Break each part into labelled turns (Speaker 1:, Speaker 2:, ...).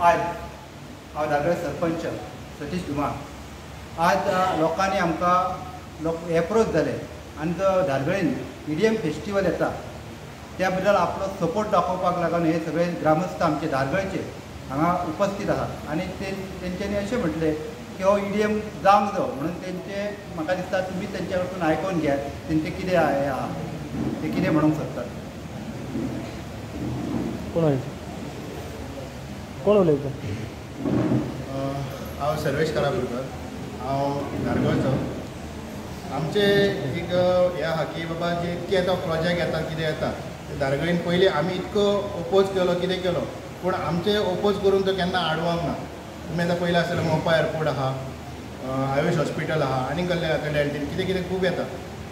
Speaker 1: आज हांव धारगळे सरपंच सतीश धुमाळ. आज लोकांनी आमकां एप्रोच जाले आनी जो धारगळेन EDM फेस्टिवल येता त्या बद्दल आपलो सपोर्ट दाखोवपाक लागून हे सगळे ग्रामस्थ आमचे धारगळचे हांगा उपस्थित आहात. आनी तेंच्यांनी अशें म्हटलें की हो EDM जावंक जाय म्हणून तेंचे म्हाका दिसता तुमी तेंच्या कडसून आयकून घेयात तेंचे कितें आहा ते कितें म्हणूंक सोदतात.
Speaker 2: कोण उलयता?
Speaker 3: हांव सर्वेश करापुरकर, हांव धारगळचो. आमचे एक हें आहा की बाबा जे इतके येता प्रोजेक्ट येता कितें येता ते धारगळीन पयलीं आमी इतको ओपोज केलो कितें केलो पूण आमचे ओपोज करून तो केन्ना आडवंक ना. तुमी आतां पयलें आसलें मोपा एअरपोर्ट आहा, आयुश हॉस्पिटल आहा आनी कसलें डेल्टीन कितें कितें खूब येता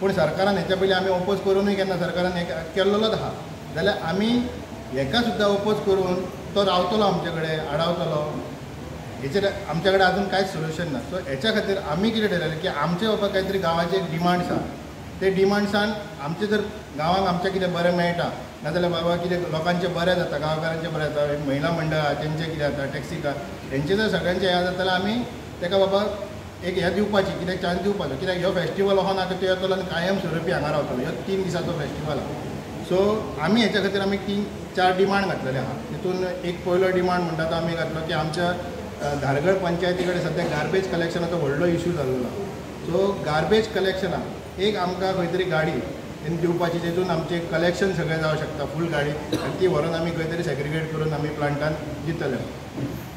Speaker 3: पूण सरकारान हेच्या पयलीं आमी ओपोज करूनय केन्ना सरकारान हें केल्लोच आहा. जाल्यार आमी हेका सुद्दां ओपोज करून तो रावतलो आमचे कडेन आडावतलो हेचेर आमच्या कडेन आजून कांयच सोल्युशन ना. सो हेच्या खातीर आमी कितें ठरयलें की आमचे बाबा कांय तरी गांवाचे एक डिमांड्स आहा ते डिमांड्सान आमचे जर गांवांक आमचें कितें बरें मेळटा नाजाल्यार बाबा कितें लोकांचें बरें जाता गांवकारांचें बरें जाता महिला मंडळ आहा तेंचें कितें जाता टॅक्सी कार हेंचें जर सगळ्यांचें हें जाता जाल्यार आमी ताका बाबा एक हें दिवपाची कित्याक चान्स दिवपाचो कित्याक ह्यो फेस्टिवल हो ना तो येतलो आनी कायम स्वरुपी हांगा रावतलो. ह्यो 3 दिसांचो फेस्टिवल आहा. सो आमी हेच्या खातीर आमी 3-4 डिमांड घातलेले आहा. तितून एक पयलो डिमांड म्हणटा तो आमी घातलो की आमच्या धारगळ पंचायती कडेन सद्या गार्बेज कलेक्शनाचो व्हडलो इशू जाल्लो आहा. सो गार्बेज कलेक्शनाक एक आमकां खंय तरी गाडी दिवपाची जेतून आमचें कलेक्शन सगळें जावं शकता फूल गाडी आनी ती व्हरून आमी खंय तरी सेग्रिगेट करून आमी प्लांटान दितले.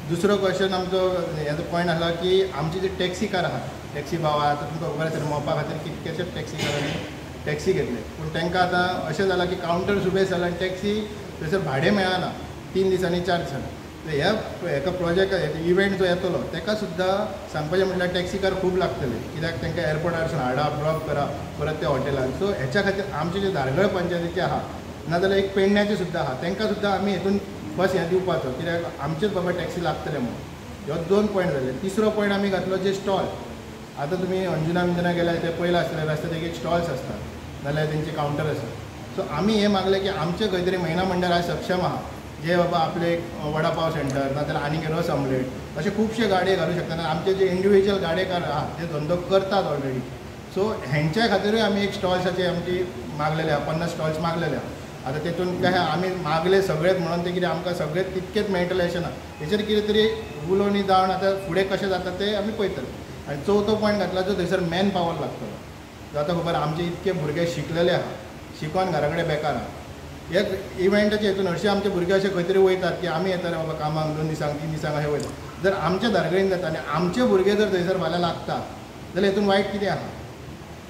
Speaker 3: दुसरो क्वेश्चन आमचो हेजो पॉयंट आसलो की आमची जी टॅक्सी कार आहा टॅक्सी भाव आहा आतां तुमकां खबर आसा मोपा खातीर कितकेशेच टॅक्सी कारांनी टॅक्सी घेतले पूण तांकां आतां अशें जालां की कावंटर सुबेज जालां आनी टॅक्सी थंयसर भाडें मेळना 3 दिसांनी 4 दिसांनी. हेका प्रोजेक्ट इव्हेंट जो येतलो ताका सुद्दां सांगपाचें म्हटल्यार टॅक्सी कार खूब लागतले कित्याक तांकां एअरपोर्टार हाडप ड्रॉप करप परत त्या हॉटेलान. सो हेच्या खातीर आमचे जे धारगळ पंचायतीचे आहा नाजाल्यार एक पेडण्याचे सुद्दां आहा तांकां सुद्दां आमी हेतून बस हें दिवपाचो कित्याक आमचेच बाबा टॅक्सी लागतले म्हणून. ह्यो 2 पॉयंट जाले. तिसरो पॉयंट आमी घातलो जे स्टॉल आतां तुमी अंजुना गेल्यार ते पयला आसतले रस्त्यार एक स्टॉल्स आसतात नाजाल्यार तेंचे कावंटर आसा. सो आमी हें मागलें की आमचे खंय तरी महिला मंडळ आयज सक्षम आहा जे बाबा आपले वडा पाव सेंटर नाजाल्यार आनीक रस ऑमलेट अशे खुबशे गाडये घालूं शकतात आनी आमचे जे इंडिविज्युअल गाडेकार आहा ते धंदो करतात ऑलरेडी. सो हेंच्या खातीरूय आमी एक स्टॉल्साची आमची मागलेले आहा 50 स्टॉल्स मागलेले आहा. आतां तेतून काय आमी मागले सगळेच म्हणून ते कितें आमकां सगळेच तितकेच मेळटले अशें ना हेचेर कितें तरी उलोवणी जावन आतां फुडें कशें जाता ते आमी पळयतले. आनी चवथो पॉयंट घातला जो थंयसर मॅन पावर लागतलो. आतां खबर आमचे इतके भुरगे शिकलेले आहा शिकून घरा कडेन बेकार आहा. एक इव्हेंटाचे हितून हरशीं आमचे भुरगे अशे खंय तरी वयतात की आमी येताले बाबा कामाक 2 दिसांक 3 दिसांक अशें वयतात. जर आमच्या धारगळीन जाता आनी आमचे भुरगे जर थंयसर फाल्यां लागता जाल्यार हितून वायट कितें आहा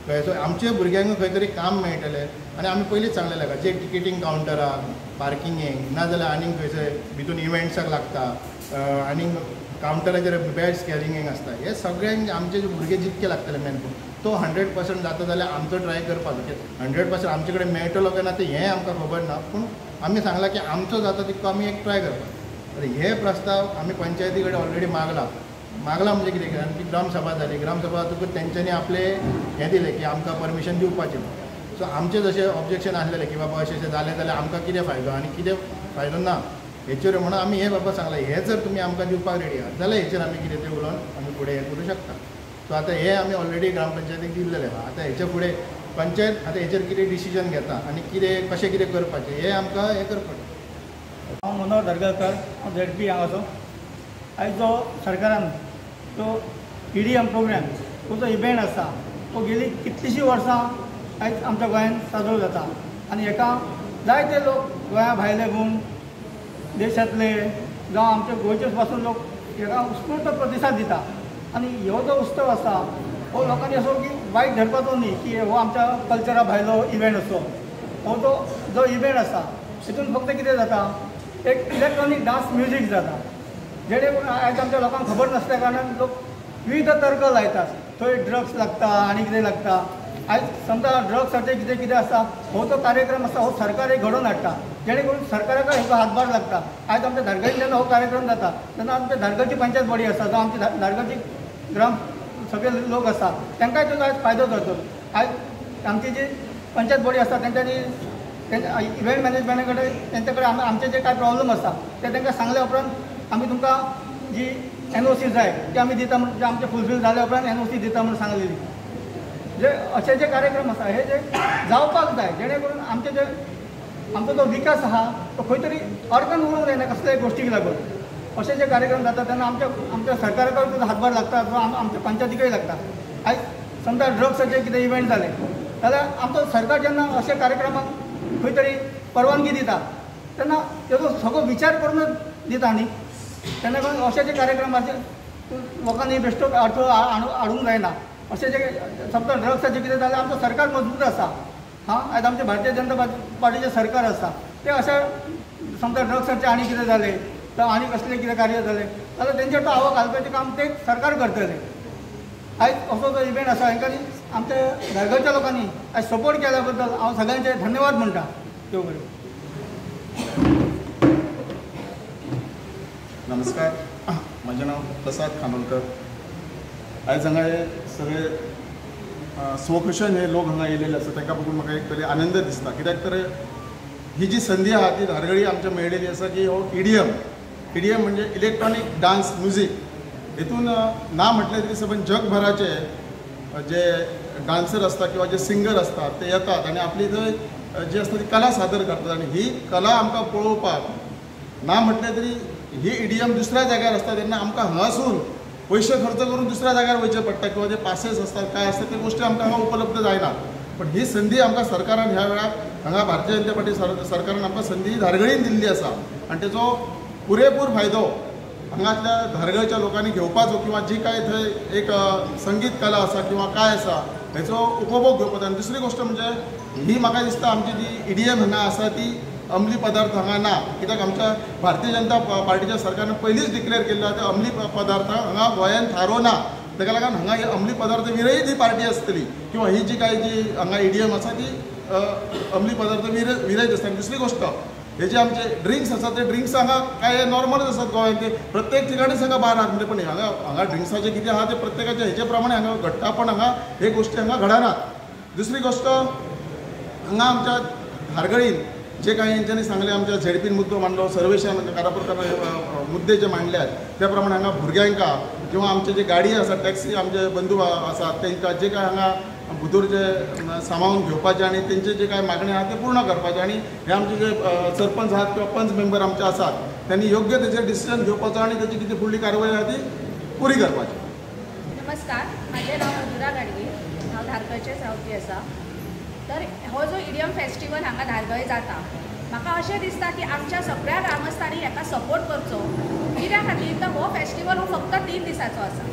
Speaker 3: कळ्ळें. सो आमचे भुरग्यांक खंय तरी काम मेळटलें आनी आमी पयलींच सांगलेलें आहा जे टिकेटींग कावंटराक पार्किंगेक नाजाल्यार आनीक खंयसर भितून इव्हेंट्साक लागता आनीक कावंटराचेर बॅड्स कॅरिंगेक आसता हे सगळ्यांक आमचे भुरगे जितके लागतले मॅनपावर तो 100% जाता जाल्यार आमचो ट्राय करपाचो. 100% आमचे कडेन मेळटलो काय ना ते हें आमकां खबर ना पूण आमी सांगलां की आमचो जाता तितको आमी एक ट्राय करपाचो. हे प्रस्ताव आमी पंचायती कडेन ऑलरेडी मागला म्हणजे कितें आनी ती ग्रामसभा जाली. ग्रामसभा जातकूच तेंच्यांनी आपले हें दिलें की आमकां परमिशन दिवपाचें. सो आमचें जशें ऑब्जेक्शन आसलेलें की बाबा अशें जालें जाल्यार आमकां कितें फायदो आनी कितें फायदो ना हेचेर म्हणून आमी हे बाबा सांगलां हे जर तुमी आमकां दिवपाक रेडी आहात जाल्यार हेचेर आमी कितें तें उलोवन आमी फुडें हें करूं शकता. सो आतां हे आमी ऑलरेडी ग्रामपंचायतीक दिल्लेलें आहा. आतां हेचे फुडें पंचायत आतां हेचेर कितें डिसिजन घेता आनी कितें कशें कितें करपाचें हें आमकां हें करपाचें.
Speaker 4: हांव मनोहर धारगळकर हांव ZP हांगाचो. आयज जो सरकारान तो EDM प्रोग्राम तो जो इव्हेंट आसा तो गेली कितलींशीं वर्सां आयज आमच्या गोंयांत साजरो जाता आनी हेका जायते लोक गोंया भायले म्हूण देशांतले जावं आमच्या गोंयचे पासून लोक हेका उत्स्फूर्त प्रतिसाद दिता. आनी हो जो उत्सव आसा हो लोकांनी असो की वायट धरपाचो न्ही की हो आमच्या कल्चरा भायलो इव्हेंट असो. हो जो इव्हेंट आसा हितून फक्त कितें जाता एक इलेक्ट्रॉनीक डान्स म्युजीक जाता जेणे करून आयज आमच्या लोकांक खबर नासल्या कारणान लोक विविध तर्क लायतात. थंय ड्रग्स लागता आनी कितें लागता. आयज समजा ड्रग्साचें कितें कितें आसा हो जो कार्यक्रम आसा हो सरकार एक घडोवन हाडटा जेणे करून सरकाराक हेका हातभार लागता. आयज आमच्या धारगळीन जेन्ना हो कार्यक्रम जाता तेन्ना आमच्या धारगळची पंचायत बॉडी आसा जावं आमची धारगळची ग्राम सगळे लोक आसा तांकांय ताजो आयज फायदो जातलो. आयज आमची जी पंचायत बॉडी आसा तेंच्यांनी इव्हेंट मॅनेजमेंटा कडेन तेंचे कडेन आमचे जे कांय प्रॉब्लम आसा ते तांकां सांगल्या उपरांत आमी तुमकां जी NOC जाय ती आमी दिता म्हणून जे आमचे फुलफील जाल्या उपरांत NOC दिता म्हणून सांगलेली. जे असे जे कार्यक्रम आसा हे जे जावपाक जाय जेणे करून आमचो जो विकास आहा तो खंय तरी अडकून उरूंक जायना कसल्याय गोश्टीक लागून. असे जे कार्यक्रम जाता तेन्ना आमच्या सरकाराकडे हातभार लागता किंवा आमच्या पंचायतीकय लागता. आयज समजा ड्रग्साचे कितें इव्हेंट जाले जाल्यार आमचो सरकार जेन्ना अशा कार्यक्रमाक खंय तरी परवानगी दिता तेन्ना तेजो सगळो विचार करूनच दिता न्ही. तेन्ना करून अशे जे कार्यक्रमाचे लोकांनी बेश्टो अडथळो हाडूंक जायना. अशें जे समजा ड्रग्साचें कितें जाल्यार आमचो सरकार मजबूत आसा. आयज आमचें भारतीय जनता पार्टीचें सरकार आसा ते अशा समजा ड्रग्साचें आनी कितें जालें तर आनी कसलें कितें कार्य जालें जाल्यार तेंचेर तो आळो घालपाचें काम ते सरकार करतले. आयज असो जो इव्हेंट आसा हांकां आमच्या धारगळच्या लोकांनी आयज सपोर्ट केल्या बद्दल हांव सगळ्यांचे धन्यवाद म्हणटा. देव बरें.
Speaker 3: नमस्कार, म्हजें नांव प्रसाद खानोलकर. आयज हांगा हे सगळे स्वखुशान हे लोक हांगा येयलेले आसा ताका बघून म्हाका एक तरी आनंद दिसता. कित्याक तर ही जी संदी आहा ती धारगळी आमच्या मेळिल्ली आसा की हो EDM म्हणजे इलेक्ट्रॉनीक डान्स म्युझीक. हितून ना म्हटलें तरी सबंद जगभराचे जे डान्सर असतात किंवा जे सिंगर असतात ते येतात आणि आपली थंय जी आसता ती कला सादर करतात. आणि ही कला आमकां पळोवपाक ना म्हटलें तरी ही EDM दुसऱ्या जाग्यार आसता तेन्ना आमकां हांगासून पयशे खर्च करून दुसऱ्या जाग्यार वयचे पडटा किंवा जे पासेस असतात काय असतात ते गोष्टी आमकां हांगा उपलब्ध जायना. पण ही संदी आमकां सरकारान ह्या वेळार हांगा भारतीय जनता पार्टी सरकारान आमकां संदी धारगळीन दिल्ली आसा आनी तेजो पुरेपूर फायदो हांगातल्या धारगळच्या लोकांनी घेवपाचो किंवा जी काय थंय एक संगीत कला आसा किंवा काय आसा हेचो उपभोग घेवपाचो. आनी दुसरी गोष्ट म्हणजे ही म्हाका दिसता आमची जी EDM हांगा आसा ती अंमली पदार्थ हांगा ना. कित्याक आमच्या भारतीय जनता पार्टीच्या सरकारान पयलींच डिक्लेअर केल्लो आसा ते अंमली पदार्थ हांगा गोंयांत थारो ना. ताका लागून हांगा ही अंमली पदार्थ विरयत ही पार्टी आसतली किंवा ही जी काय जी हांगा EDM आसा ती अंमली पदार्थ विरयत आसता. दुसरी गोष्ट हे जे आमचे ड्रिंक्स आसा ते ड्रिंक्स हांगा काय नॉर्मलच आसात गोंयांत. ते प्रत्येक ठिकाणीच हांगा बार आहात म्हणजे पण हांगा ड्रिंक्साचें कितें आहा ते प्रत्येकाच्या हेचे प्रमाणे हांगा घडटा पण हांगा हे गोश्टी हांगा घडनात. दुसरी गोष्ट हांगा आमच्या धारगळीन जे काही यांच्यानी सांगले आमच्या झेडपीन मुद्दो मांडलो सर्वेशान कारापुरकार मुद्दे जे मांडल्यात त्या प्रमाणे हांगा भुरग्यांका किंवा आमचे जे गाडी आसा टॅक्सी आमचे बंधू आसात तांकां जे काय हांगा भितर जे सामावून घेवपाचें आनी तेंचे जे काय मागणी आहा ते पूर्ण करपाचे आनी हे आमचे जे सरपंच आहात किंवा पंच मेंबर आमचे आसात त्यांनी योग्य तेचेर डिसिजन घेवपाचो आनी तेची कितें फुडली कारवाय आहा ती पुरी करपाची.
Speaker 2: नमस्कार, माझे नाव मधुरा गाडगे, हांव धारगळचेच रावपी आसा. तर हो जो EDM फेस्टिवल हांगा धारगळे जाता म्हाका अशें दिसता की आमच्या सगळ्या ग्रामस्थांनी हाका सपोर्ट करचो. कित्या खातीर तर हो फेस्टिवल हो फक्त 3 दिसांचो आसा.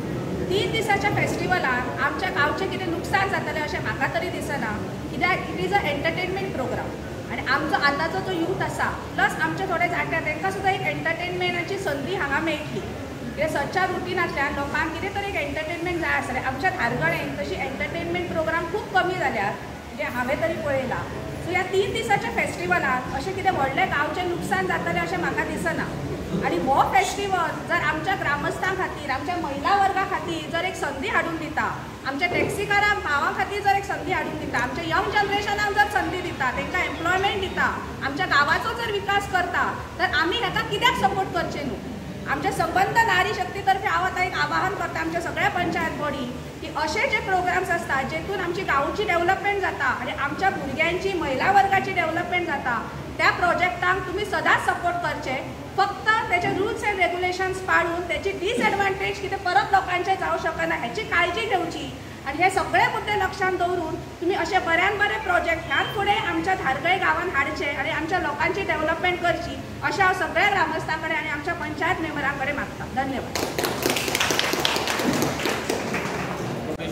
Speaker 2: 3 दिसाच्या फेस्टिवलान आमच्या गांवचें कितें लुकसाण जातलें अशें म्हाका तरी दिसना. कित्याक it is a entertainment programme आनी आमचो आतांचो जो यूथ आसा प्लस आमचे थोडे जाणटे तांकां सुद्दां एक एंटरटेनमेंटाची संदी हांगा मेळटली. कित्याक सदच्या रुटीनांतल्यान लोकांक कितें तरी एक एंटरटेनमेंट जाय आसलें. आमच्या धारगळेन तशी एंटरटेनमेंट प्रोग्राम खूब कमी जाल्यात जे हांवें तरी पळयलां. सो ह्या 3 दिसाच्या फेस्टिवलांत अशें कितें व्हडलें गांवचें लुकसाण जातलें अशें म्हाका दिसना. आनी हो फेस्टिवल जर आमच्या ग्रामस्थां खातीर आमच्या महिला वर्गा खातीर जर एक संदी हाडून दिता, आमच्या टॅक्सीकारां भावां खातीर जर एक संदी हाडून दिता, आमच्या यंग जनरेशनाक जर संदी दिता, तांकां एम्प्लॉयमेंट दिता, आमच्या गांवाचो जर विकास करता तर आमी हाका कित्याक सपोर्ट करचें न्हू. आमच्या संबंध नारी शक्ती तर्फे हांव आतां एक आवाहन करता आमच्या सगळ्या पंचायत बॉडी की असे जे प्रोग्राम्स असतात जेतून आमची गांवची डेव्हलपमेंट जाता आणि आमच्या भुरग्यांची महिला वर्गाची डेव्हलपमेंट जाता त्या प्रोजेक्टांक तुम्ही सदांच सपोर्ट करचे. फक्त त्याचे रूल्स अँड रेग्युलेशन्स पाळून त्याची डिसएडवांटेज कितें परत लोकांचे जावं शकना हाची काळजी घेवची आणि हे सगळे मुद्दे लक्षात दवरून तुम्ही असे बऱ्यान बरे प्रोजेक्ट ह्यान फुडें आमच्या धारगळे गांवान हाडचे आणि आमच्या लोकांची डेव्हलपमेंट करची अशें हांव सगळ्या ग्रामस्थां कडेन आनी आमच्या पंचायत मेंबरां कडेन मागता. धन्यवाद.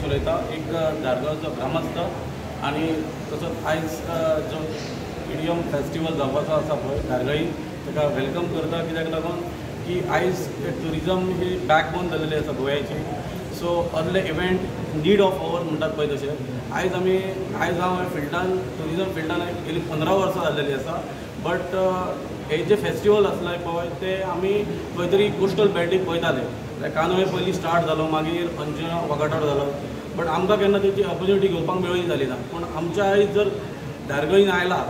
Speaker 5: उलयता एक धारगळचो ग्रामस्थ आणि तसोच आयज जो EDM फेस्टिवल जावपाचो आसा पळय धारगळी ताका वेलकम करता. कित्याक लागून की आयज ट्युरिजम ही बॅकबोन जाल्लेली आसा गोंयची. सो असले इव्हेंट नीड ऑफ अवर म्हणटात पळय तशें आयज हांव फिल्डान ट्युरिजम फिल्डान गेली 15 वर्सां जाल्लेली आसा. बट हे जे फेस्टिवल आसले पळय ते आमी खंय तरी कोस्टल बेल्टीक पळयताले. कानोळे पयलीं स्टार्ट जालो मागीर अंजुना वागाटोर जालो. बट आमकां केन्ना तेची ऑपॉर्च्युनिटी घेवपाक मेळ्ळी जाली ना. पूण आमच्या आयज जर धारगळीन आयला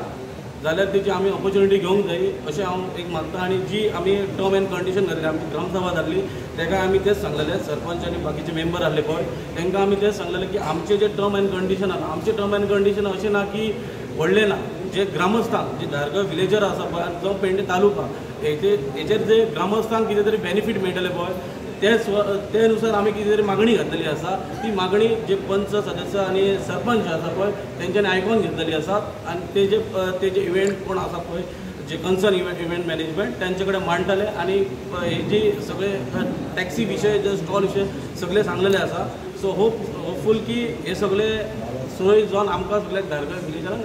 Speaker 5: जाल्यार तेची आमी ऑपॉर्च्युनिटी घेवंक जाय अशें हांव एक मानता. आनी जी आमी टर्म एंड कंडिशन घातली, आमची ग्रामसभा जाल्ली तेका आमी तेच सांगलेले, सरपंच आनी बाकीचे मेंबर आहले पळय तांकां आमी तेच सांगलेले की आमचे जे टर्म एंड कंडिशन आसा, आमचे टर्म एंड कंडिशन अशें ना की व्हडले ना, जे ग्रामस्थांक जे धारगळ विलेजर आसा पळय जो पेडणे तालुका हेचेर जे ग्रामस्थांक कितें तरी बेनिफीट मेळटले पळय ते नुसार आमी कितें तरी मागणी घातलेली आसा. ती मागणी जे पंच सदस्य आनी सरपंच आसा पळय तेंच्यांनी आयकून घेतलेली आसात आनी ते जे इव्हेंट कोण आसा पळय जे कन्सर्न इव्हेंट मॅनेजमेंट त्यांचे कडेन मांडटले आनी हे जी सगळे टॅक्सी विशय जे स्टॉल विशय सगळे सांगलेले आसा. सो होपफूल की हे सगळे सोय जावन आमकां सगळ्याक धारगळ विलेजरांक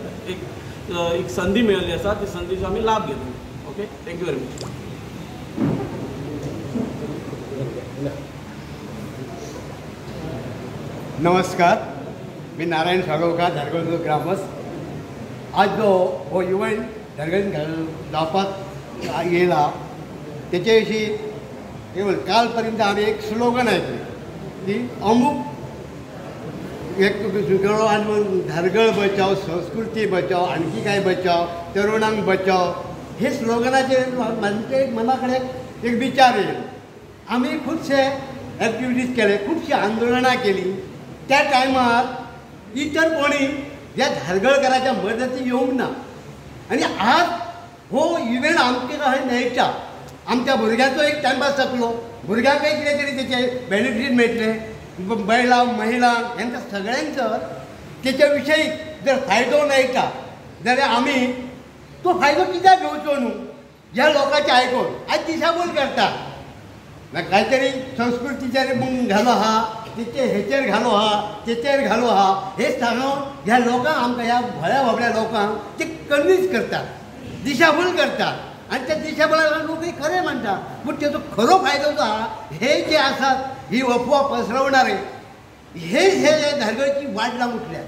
Speaker 5: एक संदी मेळिल्ली आसा. ती संदीचो आमी लाभ घेतलो. Okay, thank you very much.
Speaker 6: नमस्कार, मी नारायण साळोवकार, धारगळचो ग्रामस्थ. आज जो हो इव्हेंट धारगळीन जावपाक येयला तेचे विशीं केवळ काल पर्यंत आमी एक स्लोगन आयकली की अमूक एक आनी धारगळ बचाव, संस्कृती बचाव, आणखी काय बचाव, तरुणांक बचाव, हे स्लोगनाचेर म्हणजे मना कडेन एक विचार येयलो. आमी खुबशे एक्टिविटीज केले, खुबशी आंदोलनां केली. त्या टायमार इतर कोणी ह्या धारगळकाराच्या मदती येवंक ना. आनी आज हो इव्हेंट आमचे कशें मेळटा, आमच्या भुरग्यांचो एक टायमपास जातलो, भुरग्यांकय कितें तरी तेचे बेनिफीट मेळटले, बायलां महिलांक हेंकां सगळ्यांक जर तेच्या विशयी जर फायदो मेळटा जाल्यार आमी तो फायदो कित्याक घेवचो न्हू. ह्या लोकांचें आयकून आज दिशाभूल करता, कांयतरी संस्कृतीचेर घालो आहा, हेचेर घालो आहा, तेचेर घालो आहा, हे सांगून ह्या लोकांक आमकां ह्या व्हड्या लोकांक ते कन्विन्स करतात, दिशाभूल करतात आनी त्या दिशाभुलाक लोक खरें म्हणटा. पूण तेजो खरो फायदो जो आहा हे जे आसात ही अफवा पसरवणारे हे धारगळीची वाट लावन उठल्या.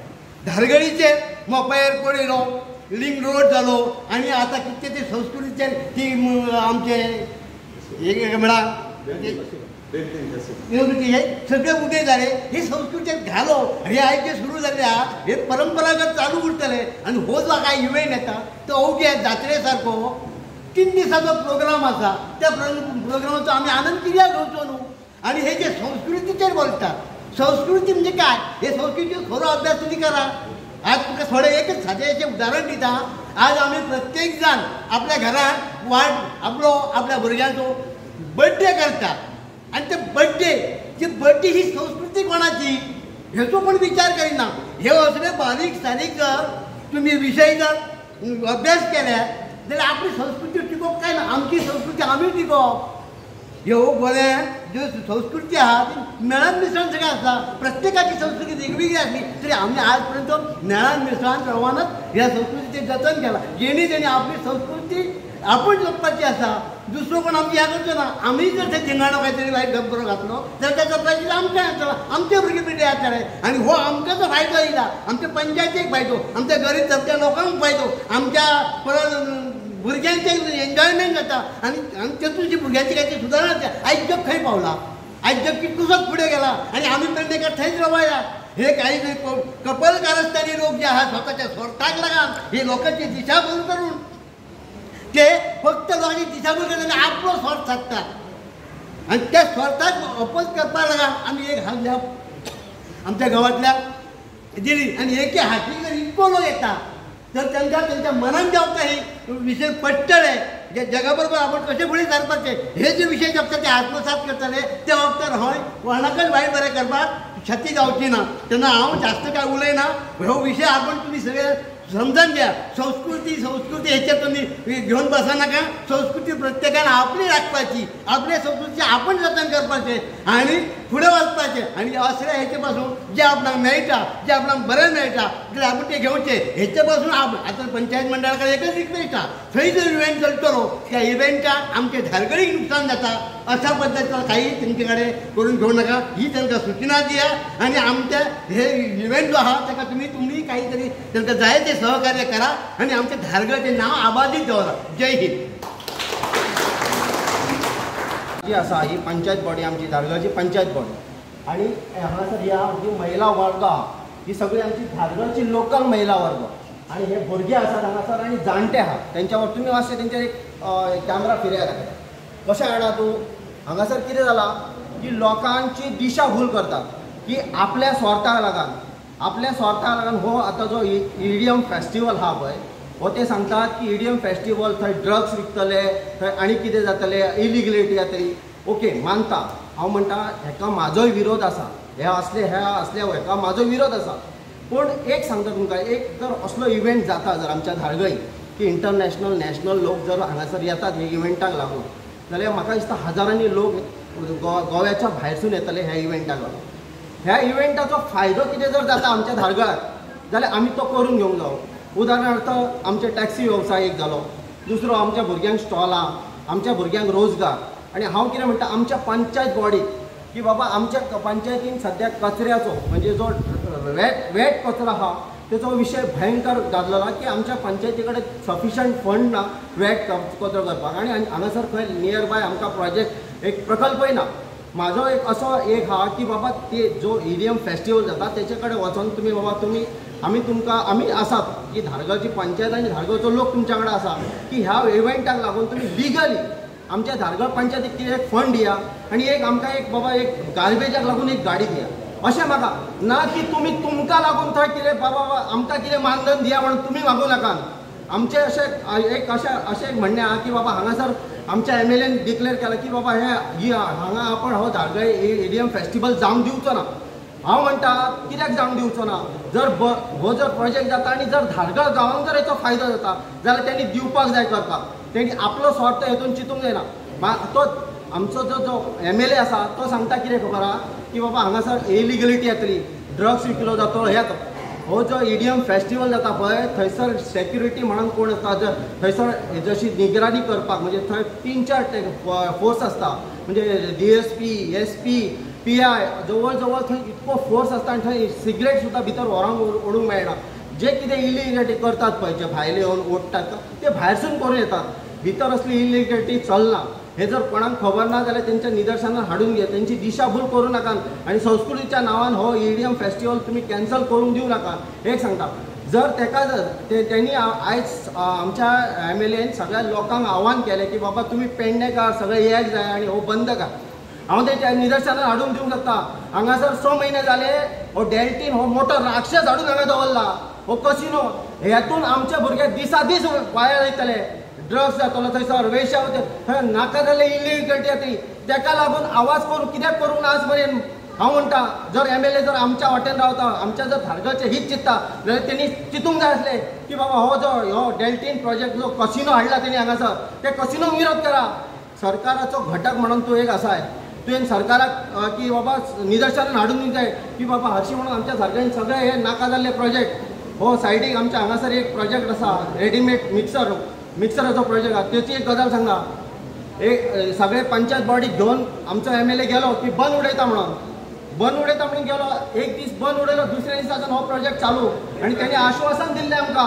Speaker 6: धारगळीचेर मोबायल पडयलो, लिंक रोड जालो आनी आतां कितें ते संस्कृतीचेर ती आमचे एक म्हणा हे सगळे उदय जाले. हे संस्कृतीक घालो हे आयज जे सुरू जाल्ले आहा हे परंपरागत चालू उरतले. आनी हो जो काय इव्हेंट येता तो अवघ्या जात्रे सारको 3 दिसाचो प्रोग्राम आसा. त्या प्रोग्रामाचो आमी आनंद कित्याक घेवचो न्हू. आनी हे जे संस्कृतीचेर बोलतात, संस्कृती म्हणजे काय, हे संस्कृतीचो खरो अभ्यास तुमी करा. आज तुका थोडे एकच सादेशें उदाहरण दिता. आज आमी प्रत्येक जाण आपल्या घरांत आपल्या भुरग्यांचो बर्थडे करतात आनी ते बर्थडे ही संस्कृती कोणाची हेचो पण विचार करिना. हे असले बारीक सारीक जर तुम्ही विशय जर अभ्यास केल्यार जाल्यार आपली संस्कृती टिकोवप काय ना. आमची संस्कृती आमी टिकोवप. ह्यो बरे ज्यो संस्कृती आहा ती मेळान मिसळून सगळें आसा. प्रत्येकाची संस्कृती वेगवेगळी आसली तरी आमी आज पर्यंत मेळान मिसळान रावानच ह्या संस्कृतीचें जतन केलां. जेणी आपली संस्कृती आपण जपपाची आसा. दुसरो कोण आमची ह्या करचो ना. आमी जर ते थिंगाणो कांयतरी वायट गब्बरो घातलो जाल्यार त्या जपपाची आमकां येतलो, आमचे भुरगे पिढी येतले. आनी हो आमकां जो फायदो येयला, आमच्या पंचायतीक फायदो, आमच्या गरीब दर्ज्या लोकांक फायदो, आमच्या परत भुरग्यांचे एन्जॉयमेंट जाता आनी तेतून जी भुरग्यांची कांय सुदारणा जाता. आयज जग खंय पावला, आयज जग कितलोसोच फुडें गेला आनी आमी पेडणेकार थंयच रवया. हे काही कपल कारस्थानी लोक जे आहात स्वताच्या स्वार्थाक लागून हे लोकांची दिशाभूल करून ते फक्त लोकांची दिशाभूल करता आपलो स्वार्थ साधतात आनी त्या स्वार्थाक अपोज करपाक लागून आमी एक हात आमच्या गांवांतल्या दिली आनी एके हाती जर इतको लोक येता तर त्यांच्या मनान जेवता हे विशय पडटले. जे जगाबरोबर आपण कसे फुडें सरपाचे हे जे विशय जपता ते आत्मसात करतले ते वखदार हय कोणाकच वायट बरें करपाक छती जावची ना. तेन्ना हांव जास्त काय उलयना. हो विशय आपण तुम्ही सगळे समजून घ्या. संस्कृती हेचेर तुम्ही घेवन बसा नाका. संस्कृती प्रत्येकान आपली राखपाची, आपल्या संस्कृतीचे आपण जतन करपाचे आणि फुडें वचपाचे. आणि असल्या हेचे पासून जे आपणाक मेळटा, जे आपणाक बरें मेळटा जाल्यार आपण ते घेवचे. हेचे पासून आतां पंचायत मंडळा कडेन एकच रिक्वेस्ट आहा, थंय जर इव्हेंट चलतलो त्या इव्हेंटाक आमचे धारगळीक नुकसान जाता अशा पद्दतीन काही तेंचे कडेन करून घेवं नाका. ही तांकां सूचना दिया आणि आमच्या हे इव्हेंट जो आहा ताका तुम्ही काहीतरी तांकां जाय ते सहकार्य करा आणि आमच्या धारगळचें नांव आबादीत दवरा. जय हिंद.
Speaker 7: जी आसा ही पंचायत बॉडी आमची धारगळची पंचायत बॉडी आणि हांगासर ह्या जी महिला वर्ग आहा ही सगळी आमची धारगळची लोकल महिला वर्ग आणि हे भुरगे आसात हांगासर आनी जाणटे आहा तेंच्यावर तुमी मातशें तेंचेर एक कॅमेरा फिरया दाखया कशें हाडा तूं हांगासर कितें जालां की लोकांची दिशाभूल करतात की आपल्या स्वार्थाक लागून हो आतां जो इडियम फेस्टिवल आहा पळय हो ते सांगतात की इडियम फेस्टिवल थंय ड्रग्स विकतले थंय आनी कितें जातलें इलिगलिटी जातली ओके मानता हांव म्हणटा हेका म्हाजोय विरोध आसा हे असले हेका म्हाजो विरोध आसा पूण एक सांगता तुमकां एक जर असलो इव्हेंट जाता जर आमच्या धारगळीत की इंटरनॅशनल नॅशनल लोक जर हांगासर येतात हे इव्हेंटाक लागून जाल्यार म्हाका दिसता हजारांनी लोक गोव्याच्या भायरसून येतले ह्या इव्हेंटाक लागून ह्या इव्हेंटाचो फायदो कितें जर जाता आमच्या धारगळाक जाल्यार आमी तो करून घेवंक जावो उदाहरणार्थ आमचे टॅक्सी वेवसाय एक जालो दुसरो आमच्या भुरग्यांक स्टॉलां आमच्या भुरग्यांक रोजगार आनी हांव कितें म्हणटा आमच्या पंचायत बॉडी की बाबा आमच्या पंचायतीन सद्या कचऱ्याचो म्हणजे जो वेट कचरो आहा त्याचो विशय भयंकर जाल्लो की आमच्या पंचायती कडेन सफिशंट फंड ना वेट कचरो करपाक आनी हांगासर खंय नियर बाय आमकां प्रोजेक्ट एक प्रकल्पय ना म्हाजो एक असो एक हा की बाबा ते जो इडियम फेस्टिवल जाता तेचे कडेन वचून तुमी बाबा आमी आसात की धारगळची पंचायत आनी धारगळचो लोक तुमच्या कडेन आसा की ह्या इव्हेंटाक लागून तुमी लिगली आमच्या धारगळ पंचायतीक कितें एक फंड दिया आनी एक आमकां एक बाबा एक गार्बेजाक लागून एक गाडी दिया अशें म्हाका ना की तुमकां लागून थंय कितें बाबा आमकां कितें मानधन दिया म्हणून तुमी मागूं नाकात आमचें अशें म्हणणें आहा की बाबा हांगासर आमच्या MLAन डिक्लेअर केलां की बाबा हांगा आपण हो धारगळे इडियम फेस्टिवल जावंक दिवचो ना हांव म्हणटा कित्याक जावंक दिवचो ना जर हो जर प्रोजेक्ट जाता आनी जर धारगळ गांवांक जर हेचो फायदो जाता जाल्यार तेणी दिवपाक जाय करपाक तेणी आपलो स्वार्थ हेतून चिंतूंक जायना तो आमचो जो MLA आसा तो सांगता कितें खबर आहा की बाबा हांगासर इलिगलिटी येतली ड्रग्स विकलो जातो हे हो जो इडियम फेस्टिवल जाता पळय थंयसर सेक्युरिटी म्हणून कोण आसता थंयसर जशी निगराणी करपाक म्हणजे थंय 3-4 फोर्स आसता म्हणजे DSP SP PI जवळ जवळ थंय इतको फोर्स आसता आनी थंय सिगरेट सुद्दां भितर व्हरोंक ओडूंक मेळना जे कितें इलिगलिटी करतात पळय जे भायले येवन ओडटात ते भायरसून करून येतात भितर असली इलिगलिटी चलना हे जर कोणाक खबर ना जाल्यार तेंच्या निदर्शनां हाडून घे तेंची दिशाभूल करूं नाका आनी संस्कृतीच्या नांवान हो इडियम फेस्टिवल तुमी कॅन्सल करूंक दिवं नाका एक सांगता जर तेका त्यांनी आयज आमच्या MLAन सगळ्या लोकांक आव्हान केलें की बाबा तुमी पेडणेकार सगळे येयाक जाय आनी हो बंद कर हांव तेच्या निदर्शनां हाडून दिवंक शकता हांगासर 6 म्हयने जाले हो डेल्टीन हो मोठो राक्षस हाडून हांगा दवरला हो कसिनो हेतून आमचे भुरगे दिसा दीस वाया वयतले ड्रग्स जातलो थंयसर वेश्या थंय नाका जाल्ले इलिगलिटी येतली तेका लागून आवाज करून कित्याक करूंक ना आज मेरेन हांव म्हणटा जर MLA जर आमच्या वाटेन रावता आमच्या जर धारगळचे हित चिंतता जाल्यार तेणी चिंतूंक जाय आसलें की बाबा हो डेल्टीन प्रोजेक्ट जो कसिनो हाडला तेणी हांगासर ते कसिनोक विरोध करा सरकाराचो घटक म्हणून तूं एक आसाय तुवें सरकाराक की बाबा निदर्शनां हाडून दिवंक जाय की बाबा हरशीं म्हणून आमच्या धारगळेन सगळे हे नाका जाल्ले प्रोजेक्ट हो सायडीक आमच्या हांगासर एक प्रोजेक्ट आसा रेडीमेड मिक्सराचो प्रोजेक्ट आसा तेची एक गजाल सांगा एक सगळे पंचायत बॉडी घेवन आमचो MLA गेलो की बंद उडयता म्हणून गेलो एक दीस बंद उडयलो दुसऱ्या दिसाच्यान हो प्रोजेक्ट चालू आनी तेणी आश्वासन दिल्लें आमकां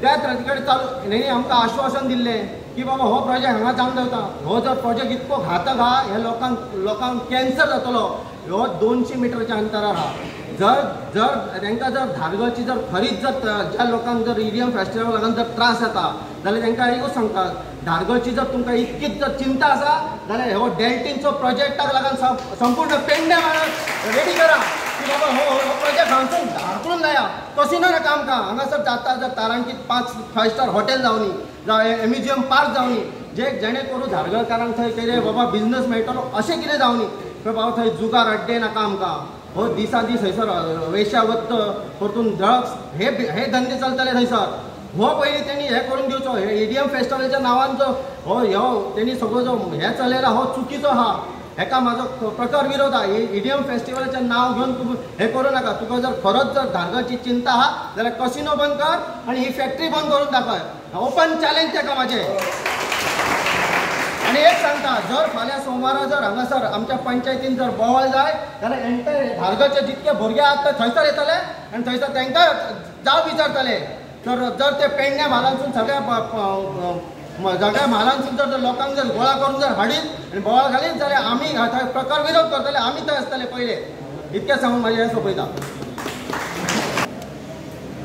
Speaker 7: त्याच राती कडेन चालू तेणी आमकां आश्वासन दिल्लें की बाबा हो प्रोजेक्ट हांगा जावंक जाता हो जर प्रोजेक्ट इतको घातक आहा हे लोकांक कॅन्सर जातलो हो 200 मिटरच्या अंतरार आहा जर तांकां जर धारगळची जर खरीच जर ज्या लोकांक जर इडियम फेस्टिवल लागून जर त्रास जाता जाल्यार तांकां एकूच सांगतात धारगळची जर तुमकां इतकीच जर चिंता आसा जाल्यार हो डेल्टीनचो प्रोजेक्टाक लागून संपूर्ण पेडणे रेडी करा की बाबा हो प्रोजेक्ट हांगसून धारकून जाया कसिनो नाका आमकां हांगासर जाता जर तारांकीत 5 स्टार हॉटेल जावनी जावं म्युजियम पार्क जावनी जेणे करून धारगळकारांक थंय कितें बाबा बिझनस मेळटलो अशें कितें जावनी बाबा थंय जुगार अड्डे नाका आमकां हो दिसा दीस थंयसर वेश्यावत्त परतून ड्रग्स हे धंदे चलतले थंयसर हो पयलीं तेणी हें करून दिवचो हे इडियम फेस्टिवलाच्या नांवान जो हो तेणी सगळो जो हें चलयला हो चुकीचो आहा हेका म्हाजो प्रकार विरोध आहा इडियम फेस्टिवलाचें नांव घेवन तूं हें करूं नाका तुका जर खरोच जर धारगळची चिंता आहा जाल्यार कसिनो बंद कर आनी ही फॅक्टरी बंद करून दाखय ओपन चॅलेंज तेका म्हाजें आनी एक सांगता जर फाल्यां सोमारा जर हांगासर आमच्या पंचायतीन जर बोवाळ जाय जाल्यार एंटायर धारगळचे जितके भुरगे आहात ते थंयसर येतले आनी थंयसर तांकां जाव विचारतले जर ते पेडण्या म्हालांसून सगळ्या म्हालांसून जर लोकांक जर गोळा करून जर हाडीत आनी बोवाळ घालीत जाल्यार आमी थंय प्रकार विरोध करतले आमी थंय आसतले पयले इतकें सांगून म्हाजें हें सोंपयता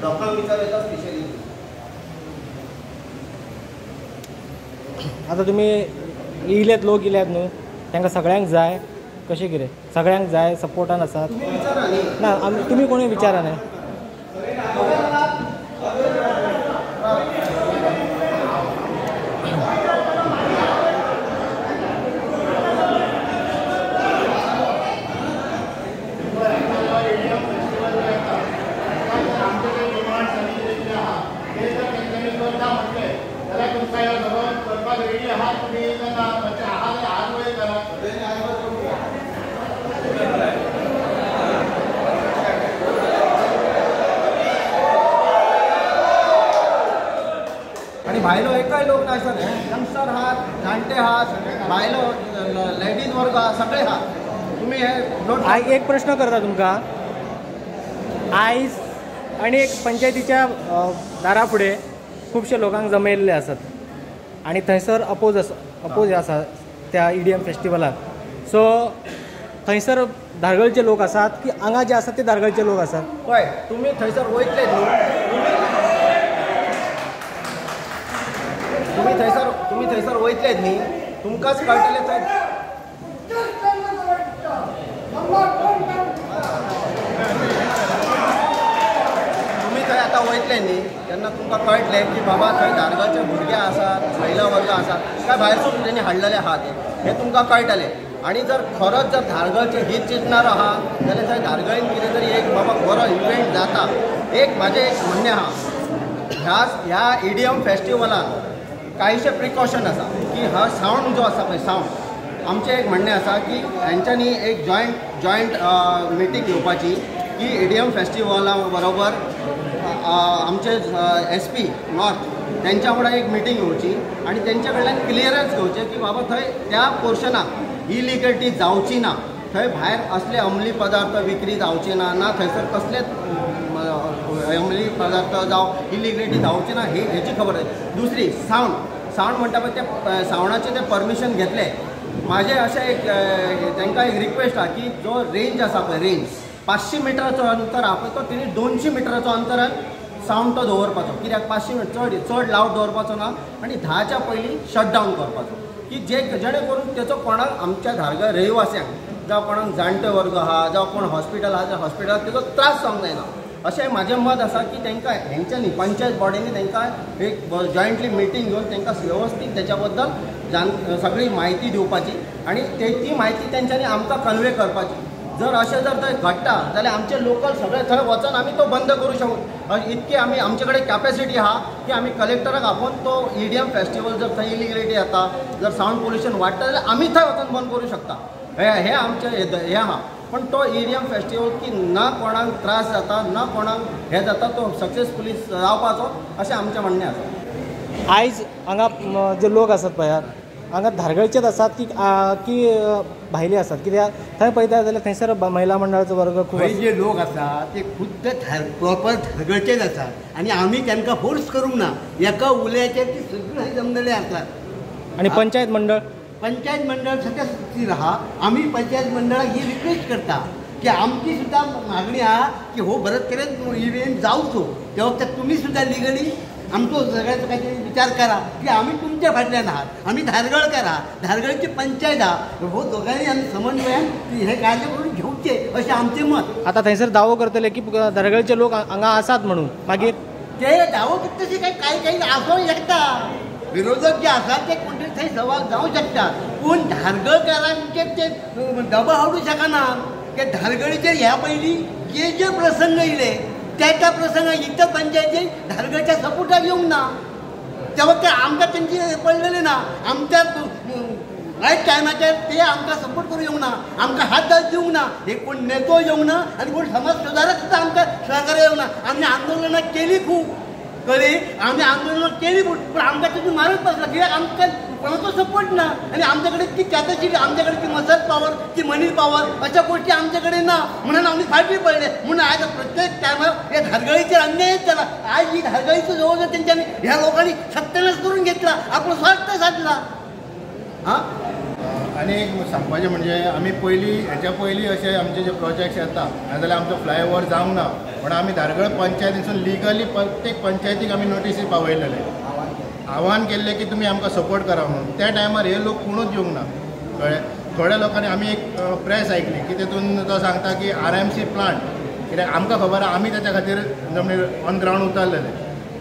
Speaker 7: लोकांक विचार येता स्पेशली.
Speaker 8: आतां तुमी इलेत लोक इल्यात न्हू, तांकां सगळ्यांक जाय कशें कितें? सगळ्यांक जाय, सपोर्टान आसात ना? तुमी कोणी विचारा न्ही.
Speaker 7: आणि भायलो एकय लोक ना सर, यंगस्टर आहात, जाणटे आहात, भायलो लेडीज वर्ग आहात, सगळे आहात. तुम्ही हे
Speaker 8: एक प्रश्न करता तुमकां. आयज आनी एक पंचायतीच्या दारा फुडें खुबशे लोकांक जमयल्ले आसात आनी थंयसर अपोज आसा त्या EDM फेस्टिवलाक. सो थंयसर धारगळचे लोक आसात की हांगा जे आसात ते धारगळचे लोक आसात?
Speaker 7: पळय, तुम्ही थंयसर वयतले न्हू, तुम्ही थंयसर वयतले न्ही, तुमकांच कळटलें थंय. तुम्ही थंय आतां वयतले न्ही तेन्ना तुमकां कळटलें की बाबा थंय धारगळचे भुरगे आसात, महिला वर्ग आसात काय भायरसून तेणी हाडलेले आहात हे तुमकां कळटलें. आणि जर खरोच जर धारगळचे हित चिंतणारो आहा जाल्यार थंय धारगळीन कितें तरी एक बाबा बरो इव्हेंट जाता. म्हजें एक म्हणणें आहा, ह्या EDM फेस्टिवलान कांयशे प्रिकॉशन आसा की हा सावंड जो आसा पळय सावंड, आमचें एक म्हणणें आसा की हांच्यांनी एक जॉयंट मिटींग घेवपाची की EDM फेस्टिवला बरोबर आमचे SP नॉर्थ त्यांच्या वांगडा एक मिटींग घेवची आणि त्यांच्या कडल्यान क्लियरन्स घेवचें की बाबा थंय त्या पोर्शनाक इलिगलिटी जावची ना, थंय भायर असले अंमली पदार्थ विक्री जावचे ना थंयसर कसलेच अंमली पदार्थ जावं इलिगलिटी जावची ना हेची खबर आहे. दुसरी सावंड म्हणटा पळय ते सावंडाचें ते परमिशन घेतले. माझे अशें एक तांकां एक रिक्वेस्ट आहा की जो रेंज आसा पळय रेंज 500 मिटराचो अंतर आहा पळय तो तेणी 200 मिटराचो अंतरान सावंड तो दवरपाचो. कित्याक 500 मिटर चड लावड दवरपाचो ना आनी 10च्या पयलीं शटडावन करपाचो की जेणे करून तेचो कोणाक आमच्या धारगळ रहिवास्यांक जावं कोणाक जाणटे वर्ग आहा जावं कोण हॉस्पिटल आहा त्या हॉस्पिटलाक तेचो त्रास जावंक जायना. अशें म्हाजें मत आसा की तांकां हेंच्यांनी पंचायत बॉडींनी तांकां एक जॉयंटली मिटींग घेवन तांकां व्यवस्थीत तेच्या बद्दल सगळी म्हायती दिवपाची आणि ती म्हायती तेंच्यांनी आमकां कन्वे करपाची. जर अशें जर थंय घडटा जाल्यार आमचे लोकल सगळे थंय वचून आमी तो बंद करूं शकू. इतकी आमचे कडेन कॅपॅसिटी आहा की आमी कलेक्टराक आपोवन तो EDM फेस्टिवल जर थंय इलिगलिटी जाता जर सावंड पोल्युशन वाडटा जाल्यार आमी थंय वचून बंद करूं शकता. हे आमचें हें आहा. पण तो EDM फेस्टिवल की ना कोणाक त्रास जाता ना कोणाक हे जाता तो सक्सेसफुली जावपाचो अशें आमचें म्हणणें आसा.
Speaker 8: आयज हांगा जे लोक आसात पळय हांगा धारगळचेच आसात की भायले आसात? कित्याक थंय पळयता जाल्यार थंयसर महिला मंडळाचो वर्ग खूब
Speaker 6: जे लोक आसात ते खुद्द प्रॉपर धारगळचेच आसात आणि आमी तांकां फोर्स करूंक ना. एका उल्याचेर ती सगळीं जमलेले आसात.
Speaker 8: आणि पंचायत मंडळ
Speaker 6: सगळ्या स्थितीर आहा. आमी पंचायत मंडळाक ही रिक्वेस्ट करता की आमची सुद्दां मागणी आहा की हो बरेच तरेन इव्हेंट जावचो. त्या वखदार तुमी सुद्दां लिगली आमचो सगळ्याचो काहीतरी विचार करा की आम्ही तुमच्या फाटल्यान आहात, आम्ही धारगळकर आहात, धारगळची पंचायत आहा. हो दोघांनी आम्ही समन्वयान हे कार्य करून घेवचे अशें आमचें मत.
Speaker 8: आता थंयसर दावो करतले की धारगळचे लोक हांगा आसात म्हणून मागीर
Speaker 6: ते दावो तशी काही आसूंक शकता. विरोधक जे आसात ते कोण तरी थंय सहभाग जावं शकतात पूण धारगळकारांचेर ते दबाव हाडूं शकना. ते धारगळीचेर ह्या पयलीं जे प्रसंग येयले त्या प्रसंगात इतर पंचायतीक धारगळच्या सपोर्टाक येवंक ना. तेव्हा ते आमकां तेंची पडलेले ना. आमच्या रायट टायमाचेर ते आमकां सपोर्ट करूं येवंक ना, आमकां हात दाद दिवंक ना. हे कोण नेतो येवंक ना आनी कोण समाज सुदारक सुद्दां आमकां सहकार्य येवंक ना. आमी आंदोलनां केली खूब आमी आंदोलनां केली पूण आमकां तितून मारत बसला. कित्याक आमकां कोणाचो सपोर्ट ना आनी आमचे कडेन ती कॅपॅसिटी आमचे कडेन ती मसल पावर ती मनी पावर अशा गोष्टी आमचे कडेन ना. म्हणून आमी फाटीं पडले. म्हणून आज प्रत्येक टायमार हे धारगळीचेर अन्यायच जाला. आज ही धारगळीचो जवळ तेंच्यांनी ह्या लोकांनी सत्यानाश करून घेतला, आपलो स्वार्थ साधला. हां
Speaker 3: आनी एक सांगपाचें म्हणजे आमी हेच्या पयलीं अशे आमचे जे प्रोजेक्ट्स येता नाजाल्यार आमचो फ्लायओव्हर जावंक ना म्हण आमी धारगळ पंचायतीसून लिगली प्रत्येक पंचायतीक आमी नोटीसी पावयलेले आव्हान केल्लें की तुमी आमकां सपोर्ट करा म्हणून. त्या टायमार हे लोक कोणूच येवंक ना कळ्ळें. थोड्या लोकांनी आमी एक प्रेस आयकली की तेतून तो सांगता की RMC प्लांट कित्याक आमकां खबर आहा आमी तेच्या खातीर ऑन ग्रावंड उतरलेले.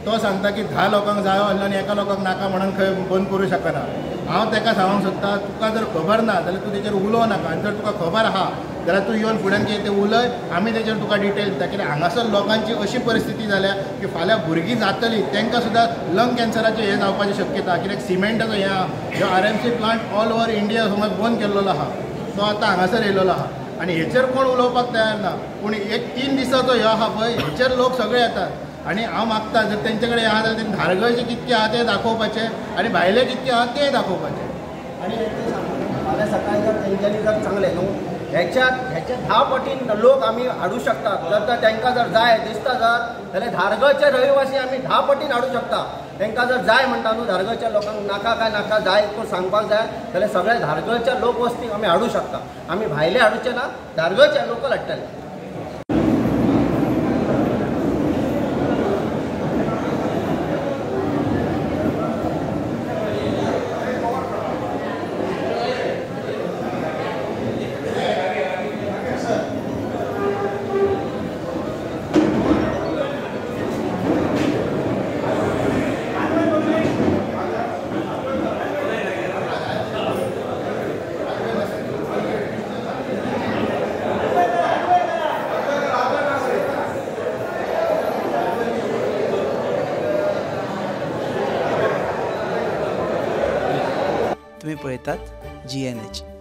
Speaker 3: तो सांगता की 10 लोकांक जायो आसलो आनी एका लोकांक नाका म्हणून खंय बंद करूं शकना. हांव ताका सांगूंक सोदता तुका जर खबर ना जाल्यार तूं तेचेर उलोव नाका आनी जर तुका खबर आहा जाल्यार तूं येवन फुड्यान कितें तें उलय आमी तेचेर तुका डिटेल दिता. कित्याक हांगासर लोकांची अशी परिस्थिती जाल्या की फाल्यां भुरगीं जातलीं तांकां सुद्दां लंग कॅन्सराचें हें जावपाची शक्यता. कित्याक सिमेंटाचो हें आहा जो RMC plant all over India समज बंद केल्लो आहा तो आतां हांगासर येयल्लो आहा आनी हेचेर कोण उलोवपाक तयार ना. पूण एक 3 दिसाचो ह्यो आहा पळय हेचेर लोक सगळे येतात आनी हांव मागता जर तेंचे कडेन आहा जाल्यार तें धारगळचे कितके आहा तें दाखोवपाचें आनी भायले कितके आहा तें दाखोवपाचें.
Speaker 7: आणि फाल्यां सकाळी जर तेंच्यांनी जर चांगले न्हू ह्याच्या 10 पटीन लोक आमी हाडूं शकतात. जर तांकां जर जाय दिसता जाल्यार धारगळचे रहिवासी आमी 10 पटीन हाडूं शकता. तांकां जर जाय म्हणटा न्हू धारगळच्या लोकांक नाका काय नाका जाय तो सांगपाक जाय जाल्यार सगळ्या धारगळच्या लोक वस्तीक आमी हाडूं शकता. आमी भायले हाडूचे ना धारगळचे लोकल हाडटले.
Speaker 9: तुम्ही पळयतात GNH.